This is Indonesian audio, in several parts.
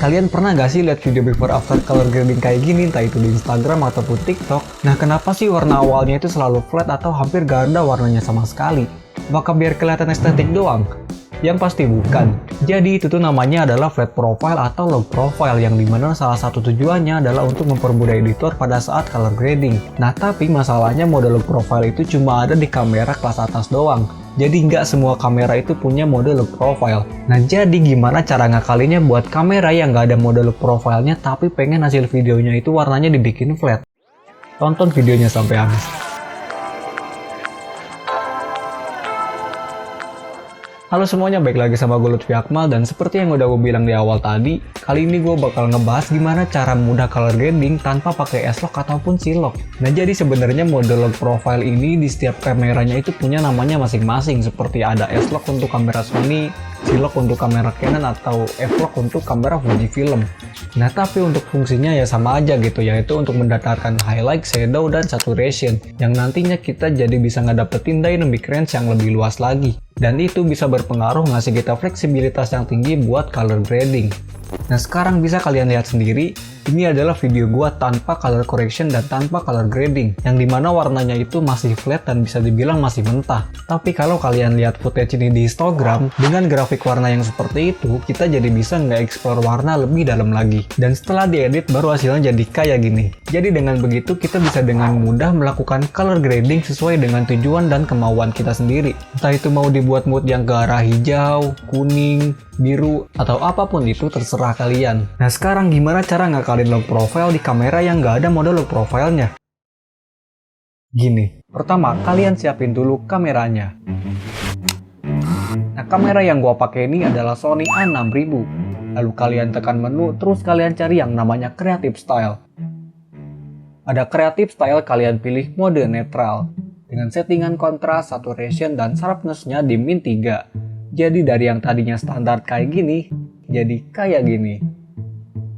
Kalian pernah gak sih lihat video before after color grading kayak gini, entah itu di Instagram ataupun TikTok? Nah, kenapa sih warna awalnya itu selalu flat atau hampir gak ada warnanya sama sekali? Apakah biar kelihatan estetik doang? Yang pasti bukan. Jadi itu tuh namanya adalah flat profile atau log profile, yang dimana salah satu tujuannya adalah untuk mempermudah editor pada saat color grading. Nah, tapi masalahnya mode log profile itu cuma ada di kamera kelas atas doang. Jadi nggak semua kamera itu punya mode log profile. Nah, jadi gimana cara ngakalinnya buat kamera yang nggak ada mode log profile-nya tapi pengen hasil videonya itu warnanya dibikin flat? Tonton videonya sampai habis. Halo semuanya, balik lagi sama gue Lutfi Akmal, dan seperti yang udah gue bilang di awal tadi, kali ini gue bakal ngebahas gimana cara mudah color grading tanpa pakai S-Log ataupun C-Log. Nah, jadi sebenarnya mode log profile ini di setiap kameranya itu punya namanya masing-masing, seperti ada S-Log untuk kamera Sony, C-Log untuk kamera Canon, atau F-Log untuk kamera Fujifilm. Nah, tapi untuk fungsinya ya sama aja gitu, yaitu untuk mendatangkan highlight, shadow, dan saturation, yang nantinya kita jadi bisa ngedapetin dynamic range yang lebih luas lagi. Dan itu bisa berpengaruh ngasih kita fleksibilitas yang tinggi buat color grading. Nah, sekarang bisa kalian lihat sendiri, ini adalah video gua tanpa color correction dan tanpa color grading, yang dimana warnanya itu masih flat dan bisa dibilang masih mentah. Tapi kalau kalian lihat footage ini di Instagram, dengan grafik warna yang seperti itu, kita jadi bisa nge-explore warna lebih dalam lagi. Dan setelah diedit, baru hasilnya jadi kayak gini. Jadi dengan begitu, kita bisa dengan mudah melakukan color grading sesuai dengan tujuan dan kemauan kita sendiri. Entah itu mau dibuat mood yang ke arah hijau, kuning, biru, atau apapun itu terserah kalian. Nah, sekarang gimana cara ngakalin log profile di kamera yang nggak ada mode log profile-nya? Gini, pertama kalian siapin dulu kameranya. Nah, kamera yang gua pakai ini adalah Sony A6000. Lalu kalian tekan menu, terus kalian cari yang namanya Creative Style. Pada Creative Style kalian pilih mode netral dengan settingan kontras, saturation, dan sharpness-nya di min 3. Jadi dari yang tadinya standar kayak gini, jadi kayak gini.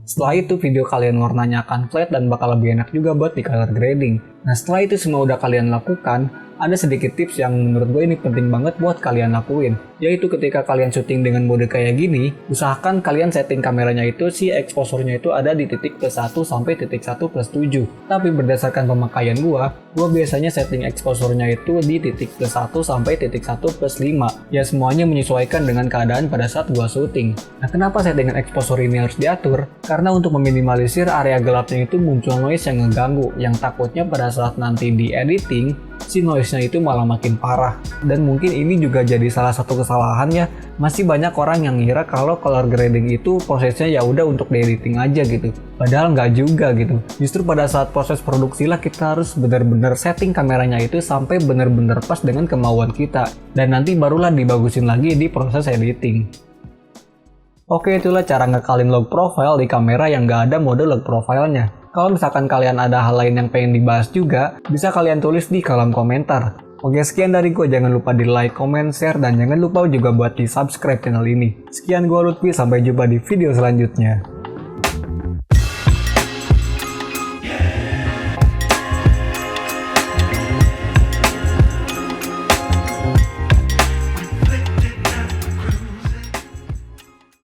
Setelah itu video kalian warnanya akan flat dan bakal lebih enak juga buat di color grading. Nah, setelah itu semua udah kalian lakukan, ada sedikit tips yang menurut gue ini penting banget buat kalian lakuin. Yaitu ketika kalian syuting dengan mode kayak gini, usahakan kalian setting kameranya itu si exposure-nya itu ada di titik +1 sampai titik 1 +7. Tapi berdasarkan pemakaian gua biasanya setting exposure-nya itu di titik +1 sampai titik 1 +5. Ya, semuanya menyesuaikan dengan keadaan pada saat gua syuting. Nah, kenapa settingan exposure ini harus diatur? Karena untuk meminimalisir area gelapnya itu muncul noise yang ngeganggu, yang takutnya pada saat nanti di editing, si noise-nya itu malah makin parah. Dan mungkin ini juga jadi salah satu kesalahannya. Masih banyak orang yang ngira kalau color grading itu prosesnya ya udah untuk di editing aja gitu. Padahal nggak juga gitu. Justru pada saat proses produksi lah kita harus benar-benar setting kameranya itu sampai benar-benar pas dengan kemauan kita. Dan nanti barulah dibagusin lagi di proses editing. Oke, itulah cara ngekalin log profile di kamera yang nggak ada mode log profile-nya. Kalau misalkan kalian ada hal lain yang pengen dibahas juga, bisa kalian tulis di kolom komentar. Oke, sekian dari gue. Jangan lupa di like, comment, share, dan jangan lupa juga buat di subscribe channel ini. Sekian gue Lutfi, sampai jumpa di video selanjutnya.